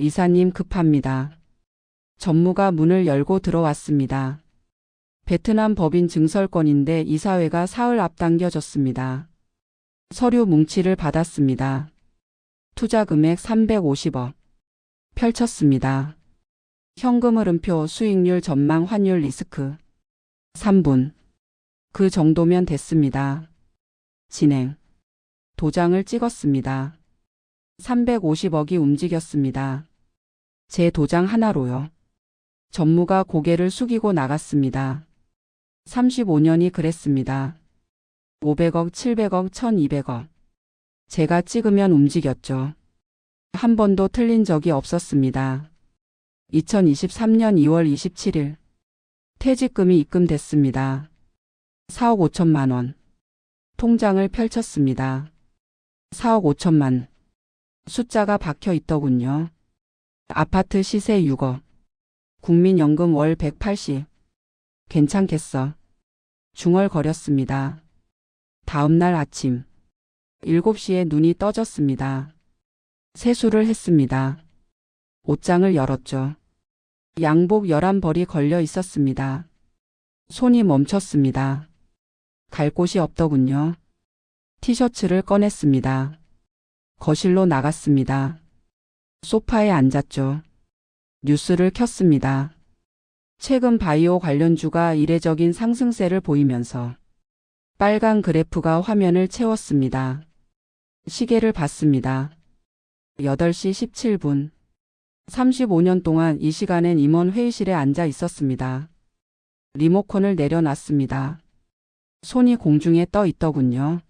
이사님 급합니다. 전무가 문을 열고 들어왔습니다. 베트남 법인 증설권인데 이사회가 사흘 앞당겨졌습니다. 서류 뭉치를 받았습니다. 투자 금액 350억. 펼쳤습니다. 현금 흐름표 수익률 전망 환율 리스크. 3분. 그 정도면 됐습니다. 진행. 도장을 찍었습니다. 350억이 움직였습니다. 제 도장 하나로요. 전무가 고개를 숙이고 나갔습니다. 35년이 그랬습니다. 500억, 700억, 1200억. 제가 찍으면 움직였죠. 한 번도 틀린 적이 없었습니다. 2023년 2월 27일. 퇴직금이 입금됐습니다. 4억 5천만 원. 통장을 펼쳤습니다. 4억 5천만. 숫자가 박혀 있더군요. 아파트 시세 6억. 국민연금 월 180. 괜찮겠어. 중얼거렸습니다. 다음날 아침 7시에 눈이 떠졌습니다. 세수를 했습니다. 옷장을 열었죠. 양복 11벌이 걸려 있었습니다. 손이 멈췄습니다. 갈 곳이 없더군요. 티셔츠를 꺼냈습니다. 거실로 나갔습니다. 소파에 앉았죠. 뉴스를 켰습니다. 최근 바이오 관련주가 이례적인 상승세를 보이면서 빨간 그래프가 화면을 채웠습니다. 시계를 봤습니다. 8시 17분. 35년 동안 이 시간엔 임원 회의실에 앉아 있었습니다. 리모컨을 내려놨습니다. 손이 공중에 떠 있더군요.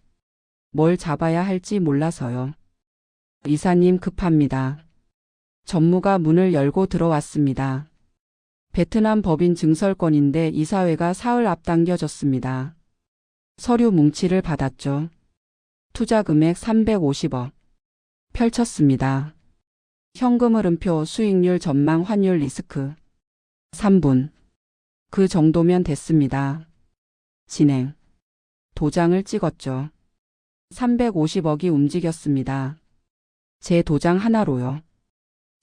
뭘 잡아야 할지 몰라서요. 이사님 급합니다. 전무가 문을 열고 들어왔습니다. 베트남 법인 증설권인데 이사회가 사흘 앞당겨졌습니다. 서류 뭉치를 받았죠. 투자 금액 350억. 펼쳤습니다. 현금 흐름표 수익률 전망 환율 리스크. 3분. 그 정도면 됐습니다. 진행. 도장을 찍었죠. 350억이 움직였습니다. 제 도장 하나로요.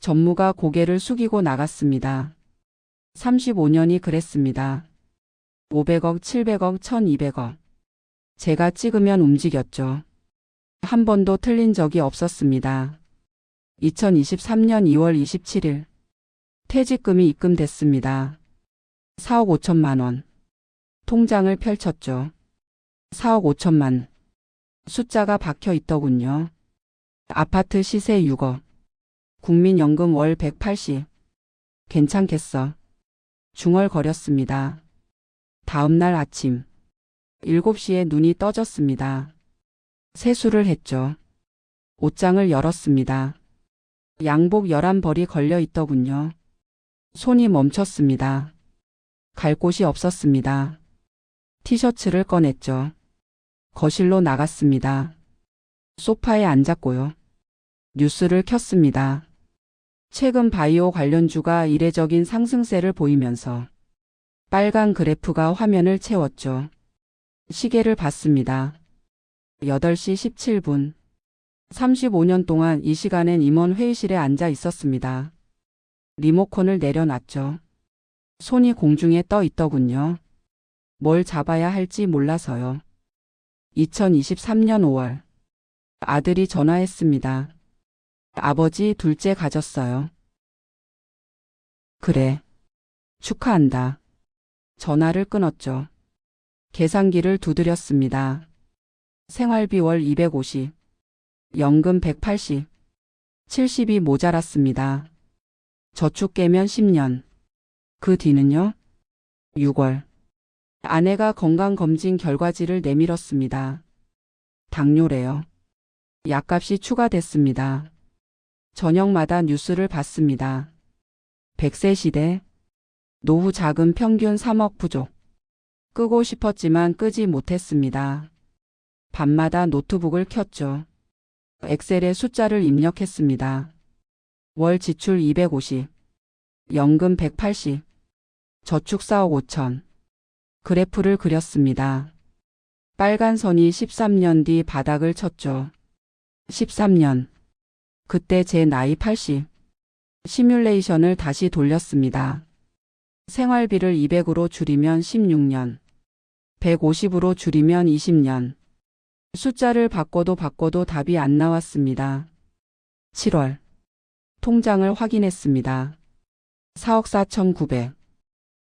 전무가 고개를 숙이고 나갔습니다. 35년이 그랬습니다. 500억, 700억, 1200억. 제가 찍으면 움직였죠. 한 번도 틀린 적이 없었습니다. 2023년 2월 27일. 퇴직금이 입금됐습니다. 4억 5천만 원. 통장을 펼쳤죠. 4억 5천만. 숫자가 박혀 있더군요. 아파트 시세 6억. 국민연금 월 180. 괜찮겠어. 중얼거렸습니다. 다음날 아침 7시에 눈이 떠졌습니다. 세수를 했죠. 옷장을 열었습니다. 양복 11벌이 걸려 있더군요. 손이 멈췄습니다. 갈 곳이 없었습니다. 티셔츠를 꺼냈죠. 거실로 나갔습니다. 소파에 앉았고요. 뉴스를 켰습니다. 최근 바이오 관련주가 이례적인 상승세를 보이면서 빨간 그래프가 화면을 채웠죠. 시계를 봤습니다. 8시 17분. 35년 동안 이 시간엔 임원 회의실에 앉아 있었습니다. 리모컨을 내려놨죠. 손이 공중에 떠 있더군요. 뭘 잡아야 할지 몰라서요. 2023년 5월. 아들이 전화했습니다. 아버지 둘째 가졌어요. 그래. 축하한다. 전화를 끊었죠. 계산기를 두드렸습니다. 생활비 월 250. 연금 180. 70이 모자랐습니다. 저축 깨면 10년. 그 뒤는요? 6월. 아내가 건강검진 결과지를 내밀었습니다. 당뇨래요. 약값이 추가됐습니다. 저녁마다 뉴스를 봤습니다. 100세 시대. 노후 자금 평균 3억 부족. 끄고 싶었지만 끄지 못했습니다. 밤마다 노트북을 켰죠. 엑셀에 숫자를 입력했습니다. 월 지출 250. 연금 180. 저축 4억 5천. 그래프를 그렸습니다. 빨간 선이 13년 뒤 바닥을 쳤죠. 13년. 그때 제 나이 80. 시뮬레이션을 다시 돌렸습니다. 생활비를 200으로 줄이면 16년, 150으로 줄이면 20년. 숫자를 바꿔도 답이 안 나왔습니다. 7월. 통장을 확인했습니다. 4억 4,900.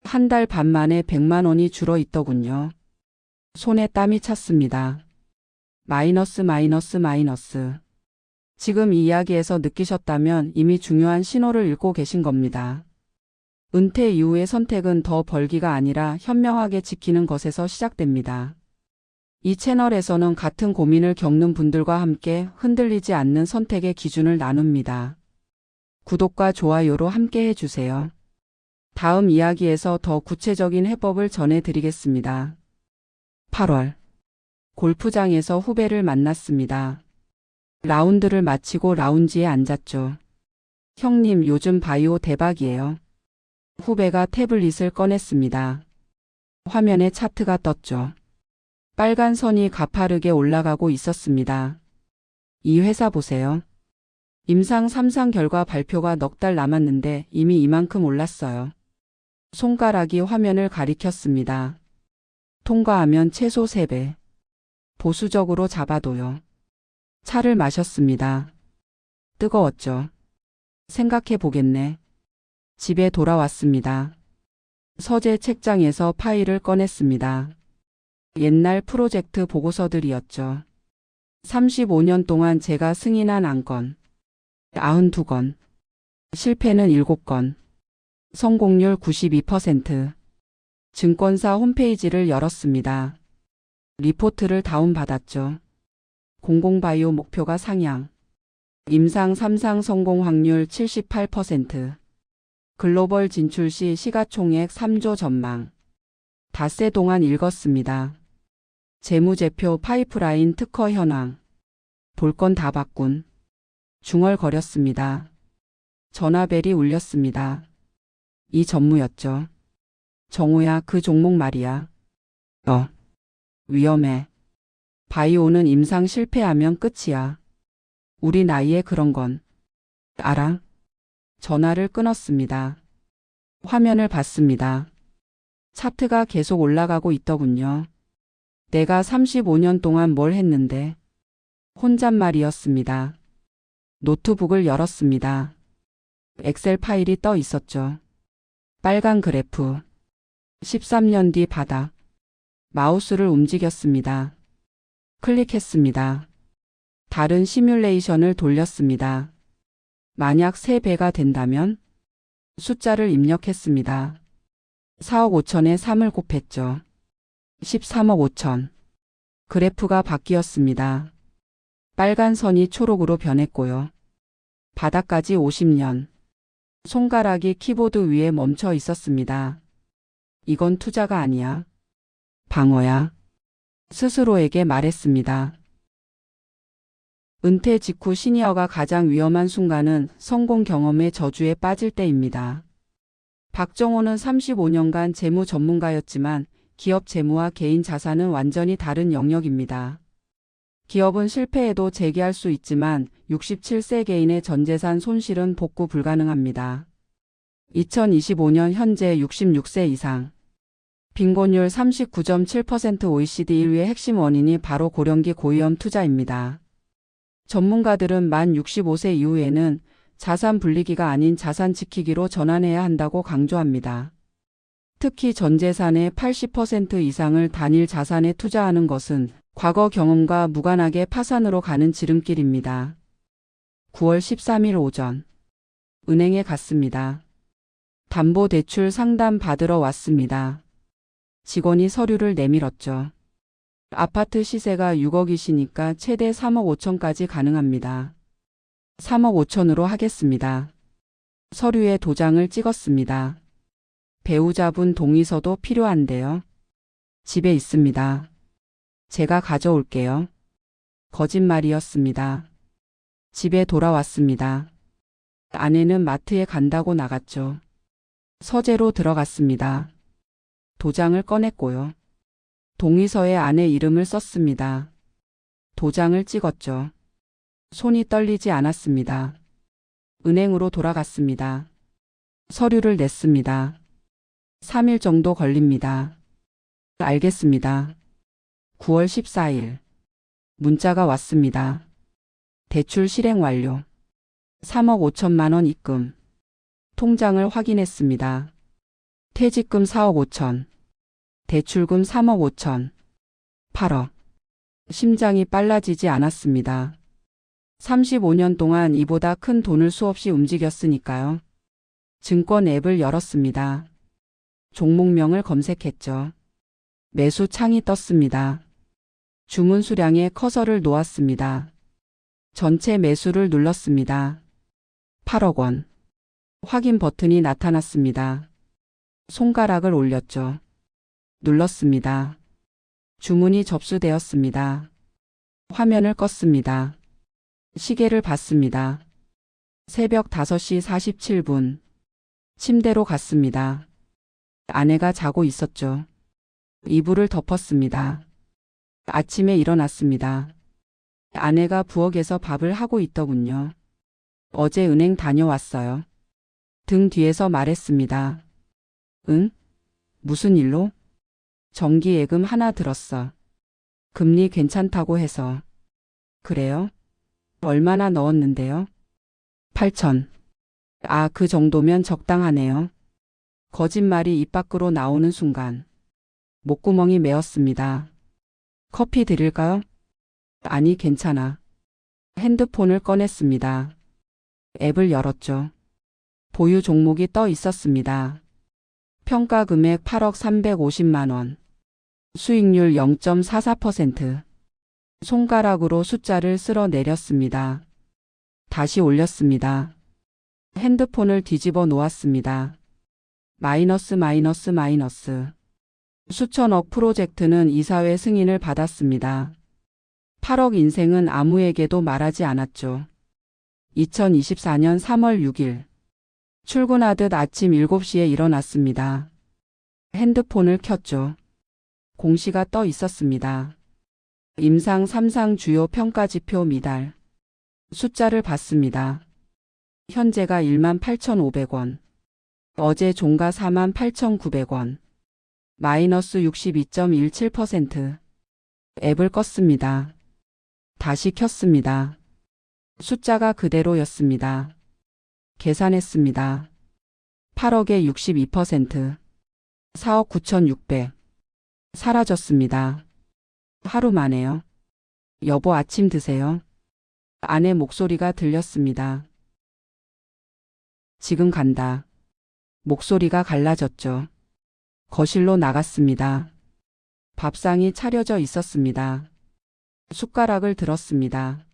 한 달 반 만에 100만 원이 줄어 있더군요. 손에 땀이 찼습니다. 마이너스. 지금 이 이야기에서 느끼셨다면 이미 중요한 신호를 읽고 계신 겁니다. 은퇴 이후의 선택은 더 벌기가 아니라 현명하게 지키는 것에서 시작됩니다. 이 채널에서는 같은 고민을 겪는 분들과 함께 흔들리지 않는 선택의 기준을 나눕니다. 구독과 좋아요로 함께 해주세요. 다음 이야기에서 더 구체적인 해법을 전해드리겠습니다. 8월. 골프장에서 후배를 만났습니다. 라운드를 마치고 라운지에 앉았죠. 형님, 요즘 바이오 대박이에요. 후배가 태블릿을 꺼냈습니다. 화면에 차트가 떴죠. 빨간 선이 가파르게 올라가고 있었습니다. 이 회사 보세요. 임상 3상 결과 발표가 넉 달 남았는데 이미 이만큼 올랐어요. 손가락이 화면을 가리켰습니다. 통과하면 최소 3배. 보수적으로 잡아둬요. 차를 마셨습니다. 뜨거웠죠. 생각해 보겠네. 집에 돌아왔습니다. 서재 책장에서 파일을 꺼냈습니다. 옛날 프로젝트 보고서들이었죠. 35년 동안 제가 승인한 안건 92건, 실패는 7건, 성공률 92%. 증권사 홈페이지를 열었습니다. 리포트를 다운받았죠. 공공바이오 목표가 상향. 임상 3상 성공 확률 78%. 글로벌 진출 시 시가총액 3조 전망. 닷새 동안 읽었습니다. 재무제표 파이프라인 특허 현황. 볼 건 다 봤군. 중얼거렸습니다. 전화벨이 울렸습니다. 이 전무였죠. 정우야, 그 종목 말이야. 위험해. 바이오는 임상 실패하면 끝이야. 우리 나이에 그런 건. 알아? 전화를 끊었습니다. 화면을 봤습니다. 차트가 계속 올라가고 있더군요. 내가 35년 동안 뭘 했는데. 혼잣말이었습니다. 노트북을 열었습니다. 엑셀 파일이 떠 있었죠. 빨간 그래프. 13년 뒤 바닥. 마우스를 움직였습니다. 클릭했습니다. 다른 시뮬레이션을 돌렸습니다. 만약 3배가 된다면? 숫자를 입력했습니다. 4억 5천에 3을 곱했죠. 13억 5천. 그래프가 바뀌었습니다. 빨간 선이 초록으로 변했고요. 바닥까지 50년. 손가락이 키보드 위에 멈춰 있었습니다. 이건 투자가 아니야. 방어야. 스스로에게 말했습니다. 은퇴 직후 시니어가 가장 위험한 순간은 성공 경험의 저주에 빠질 때입니다. 박정호는 35년간 재무 전문가였지만 기업 재무와 개인 자산은 완전히 다른 영역입니다. 기업은 실패해도 재기할 수 있지만 67세 개인의 전재산 손실은 복구 불가능합니다. 2025년 현재 66세 이상. 빈곤율 39.7% OECD 1위의 핵심 원인이 바로 고령기 고위험 투자입니다. 전문가들은 만 65세 이후에는 자산 분리기가 아닌 자산 지키기로 전환해야 한다고 강조합니다. 특히 전재산의 80% 이상을 단일 자산에 투자하는 것은 과거 경험과 무관하게 파산으로 가는 지름길입니다. 9월 13일 오전. 은행에 갔습니다. 담보대출 상담 받으러 왔습니다. 직원이 서류를 내밀었죠. 아파트 시세가 6억이시니까 최대 3억 5천까지 가능합니다. 3억 5천으로 하겠습니다. 서류에 도장을 찍었습니다. 배우자분 동의서도 필요한데요. 집에 있습니다. 제가 가져올게요. 거짓말이었습니다. 집에 돌아왔습니다. 아내는 마트에 간다고 나갔죠. 서재로 들어갔습니다. 도장을 꺼냈고요. 동의서에 아내 이름을 썼습니다. 도장을 찍었죠. 손이 떨리지 않았습니다. 은행으로 돌아갔습니다. 서류를 냈습니다. 3일 정도 걸립니다. 알겠습니다. 9월 14일. 문자가 왔습니다. 대출 실행 완료. 3억 5천만 원 입금. 통장을 확인했습니다. 퇴직금 4억 5천. 대출금 3억 5천. 8억. 심장이 빨라지지 않았습니다. 35년 동안 이보다 큰 돈을 수없이 움직였으니까요. 증권 앱을 열었습니다. 종목명을 검색했죠. 매수 창이 떴습니다. 주문 수량에 커서를 놓았습니다. 전체 매수를 눌렀습니다. 8억 원. 확인 버튼이 나타났습니다. 손가락을 올렸죠. 눌렀습니다. 주문이 접수되었습니다. 화면을 껐습니다. 시계를 봤습니다. 새벽 5시 47분. 침대로 갔습니다. 아내가 자고 있었죠. 이불을 덮었습니다. 아침에 일어났습니다. 아내가 부엌에서 밥을 하고 있더군요. 어제 은행 다녀왔어요. 등 뒤에서 말했습니다. 응? 무슨 일로? 정기예금 하나 들었어. 금리 괜찮다고 해서. 그래요? 얼마나 넣었는데요? 8천. 아, 그 정도면 적당하네요. 거짓말이 입 밖으로 나오는 순간 목구멍이 메었습니다. 커피 드릴까요? 아니, 괜찮아. 핸드폰을 꺼냈습니다. 앱을 열었죠. 보유 종목이 떠 있었습니다. 평가 금액 8억 350만 원. 수익률 0.44%. 손가락으로 숫자를 쓸어 내렸습니다. 다시 올렸습니다. 핸드폰을 뒤집어 놓았습니다. 마이너스. 수천억 프로젝트는 이사회 승인을 받았습니다. 8억 인생은 아무에게도 말하지 않았죠. 2024년 3월 6일. 출근하듯 아침 7시에 일어났습니다. 핸드폰을 켰죠. 공시가 떠 있었습니다. 임상 3상 주요 평가지표 미달. 숫자를 봤습니다. 현재가 18,500원. 어제 종가 48,900원. 마이너스 62.17%. 앱을 껐습니다. 다시 켰습니다. 숫자가 그대로였습니다. 계산했습니다. 8억에 62%. 4억 9,600. 사라졌습니다. 하루 만에요. 여보, 아침 드세요. 아내 목소리가 들렸습니다. 지금 간다. 목소리가 갈라졌죠. 거실로 나갔습니다. 밥상이 차려져 있었습니다. 숟가락을 들었습니다.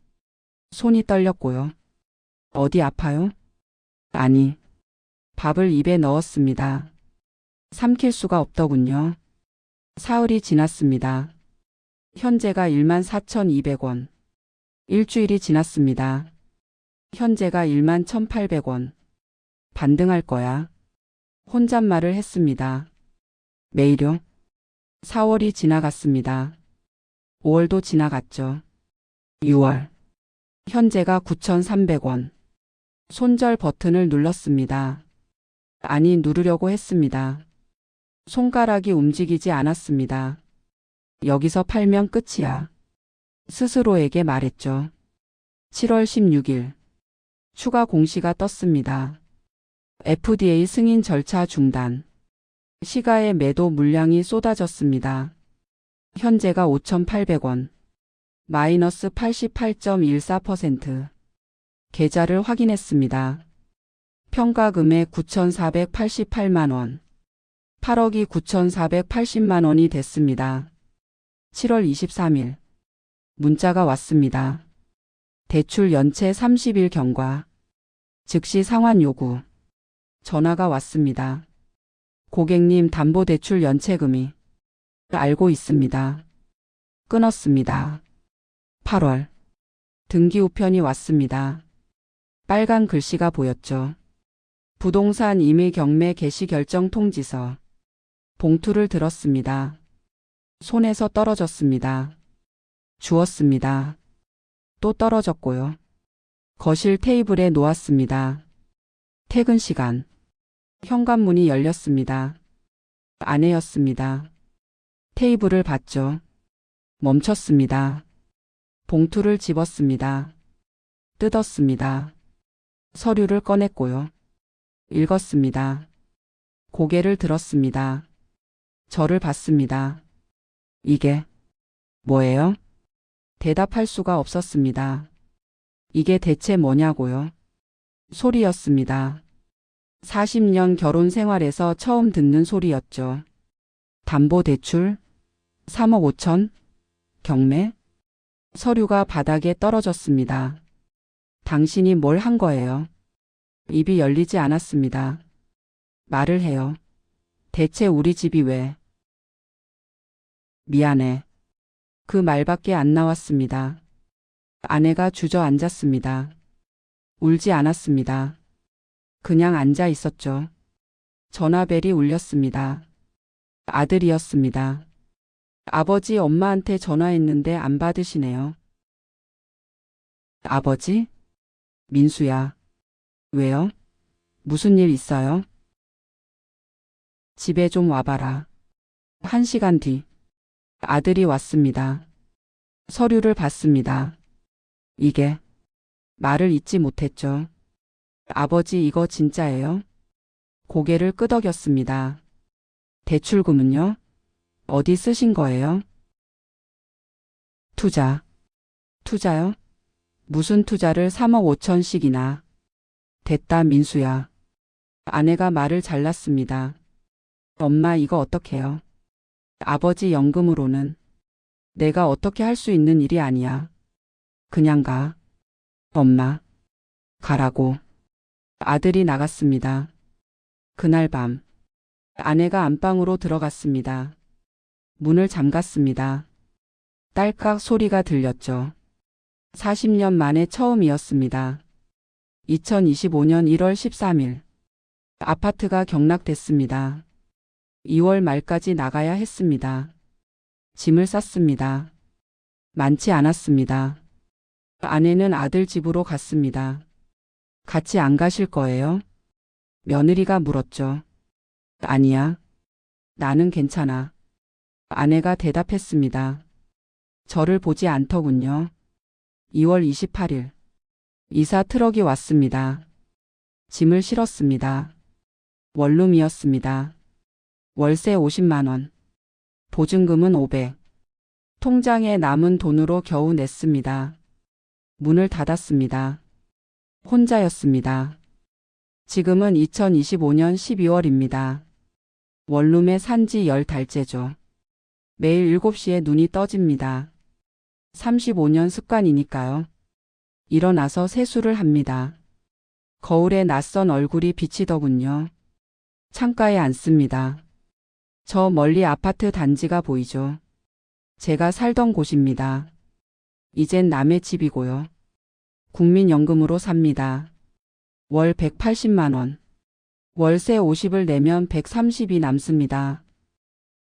손이 떨렸고요. 어디 아파요? 아니. 밥을 입에 넣었습니다. 삼킬 수가 없더군요. 사흘이 지났습니다. 현재가 14,200원. 일주일이 지났습니다. 현재가 11,800원. 반등할 거야. 혼잣말을 했습니다. 매일요? 4월이 지나갔습니다. 5월도 지나갔죠. 6월. 현재가 9,300원. 손절 버튼을 눌렀습니다. 아니, 누르려고 했습니다. 손가락이 움직이지 않았습니다. 여기서 팔면 끝이야. 스스로에게 말했죠. 7월 16일. 추가 공시가 떴습니다. FDA 승인 절차 중단. 시가의 매도 물량이 쏟아졌습니다. 현재가 5,800원. 마이너스 88.14%. 계좌를 확인했습니다. 평가 금액 9,488만 원. 8억이 9,480만 원이 됐습니다. 7월 23일. 문자가 왔습니다. 대출 연체 30일 경과. 즉시 상환 요구. 전화가 왔습니다. 고객님, 담보대출 연체금이. 알고 있습니다. 끊었습니다. 8월. 등기 우편이 왔습니다. 빨간 글씨가 보였죠. 부동산 임의 경매 개시 결정 통지서. 봉투를 들었습니다. 손에서 떨어졌습니다. 주웠습니다. 또 떨어졌고요. 거실 테이블에 놓았습니다. 퇴근 시간. 현관문이 열렸습니다. 아내였습니다. 테이블을 봤죠. 멈췄습니다. 봉투를 집었습니다. 뜯었습니다. 서류를 꺼냈고요. 읽었습니다. 고개를 들었습니다. 저를 봤습니다. 이게 뭐예요? 대답할 수가 없었습니다. 이게 대체 뭐냐고요? 소리였습니다. 40년 결혼 생활에서 처음 듣는 소리였죠. 담보대출? 3억 5천? 경매? 서류가 바닥에 떨어졌습니다. 당신이 뭘 한 거예요? 입이 열리지 않았습니다. 말을 해요. 대체 우리 집이 왜? 미안해. 그 말밖에 안 나왔습니다. 아내가 주저앉았습니다. 울지 않았습니다. 그냥 앉아 있었죠. 전화벨이 울렸습니다. 아들이었습니다. 아버지, 엄마한테 전화했는데 안 받으시네요. 아버지? 민수야. 왜요? 무슨 일 있어요? 집에 좀 와봐라. 1시간 뒤. 아들이 왔습니다. 서류를 봤습니다. 이게 말을 잇지 못했죠. 아버지, 이거 진짜예요? 고개를 끄덕였습니다. 대출금은요? 어디 쓰신 거예요? 투자. 투자요? 무슨 투자를 3억 5천씩이나. 됐다, 민수야. 아내가 말을 잘랐습니다. 엄마, 이거 어떡해요? 아버지, 연금으로는 내가 어떻게 할 수 있는 일이 아니야. 그냥 가. 엄마. 가라고. 아들이 나갔습니다. 그날 밤 아내가 안방으로 들어갔습니다. 문을 잠갔습니다. 딸깍 소리가 들렸죠. 40년 만에 처음이었습니다. 2025년 1월 13일. 아파트가 경락됐습니다. 2월 말까지 나가야 했습니다. 짐을 쌌습니다. 많지 않았습니다. 아내는 아들 집으로 갔습니다. 같이 안 가실 거예요? 며느리가 물었죠. 아니야. 나는 괜찮아. 아내가 대답했습니다. 저를 보지 않더군요. 2월 28일. 이사 트럭이 왔습니다. 짐을 실었습니다. 원룸이었습니다. 월세 50만 원. 보증금은 500. 통장에 남은 돈으로 겨우 냈습니다. 문을 닫았습니다. 혼자였습니다. 지금은 2025년 12월입니다. 원룸에 산지 10달째죠. 매일 7시에 눈이 떠집니다. 35년 습관이니까요. 일어나서 세수를 합니다. 거울에 낯선 얼굴이 비치더군요. 창가에 앉습니다. 저 멀리 아파트 단지가 보이죠. 제가 살던 곳입니다. 이젠 남의 집이고요. 국민연금으로 삽니다. 월 180만 원. 월세 50을 내면 130이 남습니다.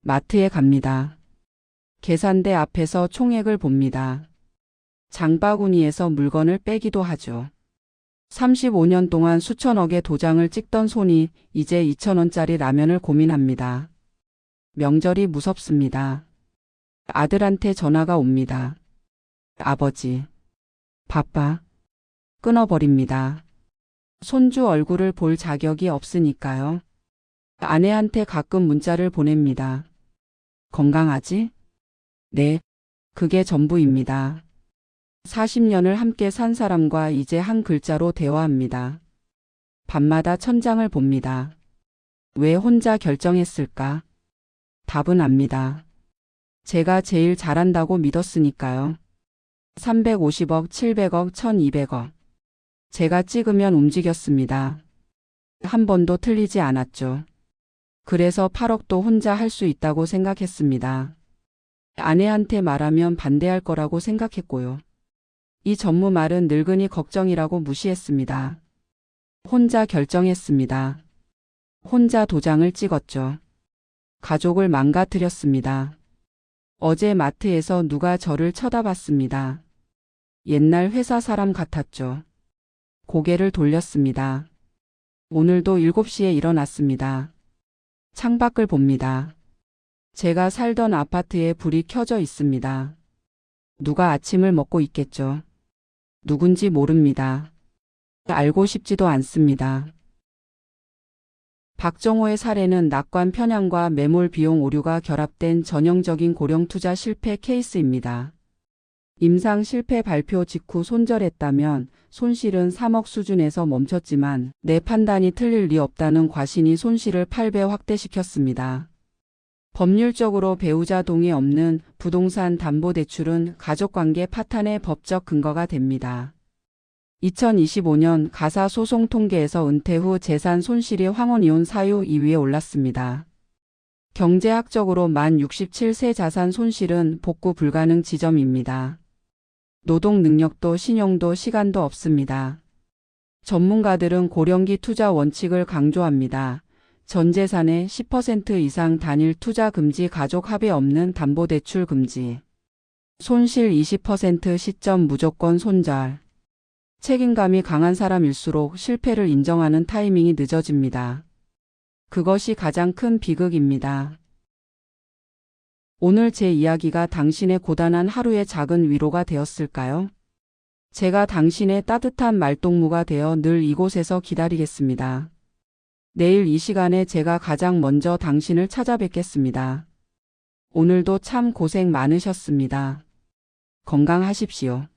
마트에 갑니다. 계산대 앞에서 총액을 봅니다. 장바구니에서 물건을 빼기도 하죠. 35년 동안 수천억의 도장을 찍던 손이 이제 2,000원짜리 라면을 고민합니다. 명절이 무섭습니다. 아들한테 전화가 옵니다. 아버지. 바빠. 끊어버립니다. 손주 얼굴을 볼 자격이 없으니까요. 아내한테 가끔 문자를 보냅니다. 건강하지? 네. 그게 전부입니다. 40년을 함께 산 사람과 이제 한 글자로 대화합니다. 밤마다 천장을 봅니다. 왜 혼자 결정했을까? 답은 압니다. 제가 제일 잘한다고 믿었으니까요. 350억, 700억, 1200억. 제가 찍으면 움직였습니다. 한 번도 틀리지 않았죠. 그래서 8억도 혼자 할 수 있다고 생각했습니다. 아내한테 말하면 반대할 거라고 생각했고요. 이 전무 말은 늙은이 걱정이라고 무시했습니다. 혼자 결정했습니다. 혼자 도장을 찍었죠. 가족을 망가뜨렸습니다. 어제 마트에서 누가 저를 쳐다봤습니다. 옛날 회사 사람 같았죠. 고개를 돌렸습니다. 오늘도 7시에 일어났습니다. 창밖을 봅니다. 제가 살던 아파트에 불이 켜져 있습니다. 누가 아침을 먹고 있겠죠. 누군지 모릅니다. 알고 싶지도 않습니다. 박정호의 사례는 낙관 편향과 매몰 비용 오류가 결합된 전형적인 고령 투자 실패 케이스입니다. 임상 실패 발표 직후 손절했다면 손실은 3억 수준에서 멈췄지만 내 판단이 틀릴 리 없다는 과신이 손실을 8배 확대시켰습니다. 법률적으로 배우자 동의 없는 부동산 담보대출은 가족관계 파탄의 법적 근거가 됩니다. 2025년 가사소송 통계에서 은퇴 후 재산 손실이 황혼이혼 사유 2위에 올랐습니다. 경제학적으로 만 67세 자산 손실은 복구 불가능 지점입니다. 노동 능력도 신용도 시간도 없습니다. 전문가들은 고령기 투자 원칙을 강조합니다. 전 재산의 10% 이상 단일 투자 금지, 가족 합의 없는 담보대출 금지. 손실 20% 시점 무조건 손절. 책임감이 강한 사람일수록 실패를 인정하는 타이밍이 늦어집니다. 그것이 가장 큰 비극입니다. 오늘 제 이야기가 당신의 고단한 하루의 작은 위로가 되었을까요? 제가 당신의 따뜻한 말동무가 되어 늘 이곳에서 기다리겠습니다. 내일 이 시간에 제가 가장 먼저 당신을 찾아뵙겠습니다. 오늘도 참 고생 많으셨습니다. 건강하십시오.